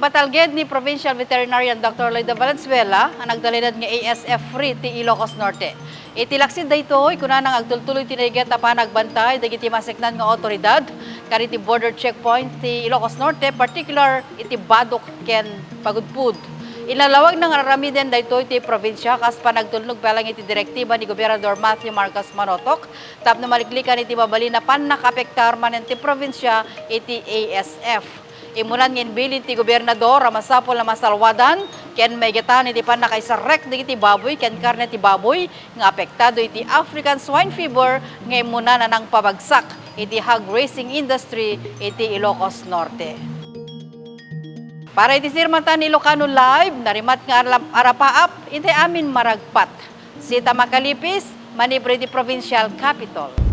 Gibatalged ni Provincial Veterinarian Dr. Lloyd Valenzuela ang nagdalidad nga ASF free ti Ilocos Norte. Itilaksid daytoy kuna nang agtultuloy tinayget pa nagbantay dagiti maseknan nga otoridad kariti border checkpoint ti Ilocos Norte, particular iti Badok ken Pagudpud. Ilalawag ng aramiden daytoy ti probinsya kas pa nagtulnog pa lang iti direktiba ni Gobernador Matthew Marcos Manotok tapno maliklikan iti babali na nakapektar manen ti probinsya iti ASF. Imunan ngin bilin ti gobernador masapol na masalwadan ken maygetan iti panakaisarek dagiti baboy ken karne ti baboy nga apektado iti African swine fever nga imunan na nang pabagsak iti hog raising industry iti Ilocos Norte. Para iti Sirmata ni Ilokano live narimat nga arapaap iti amin maragpat. Sita Makalipis, Manibre di Provincial Capital.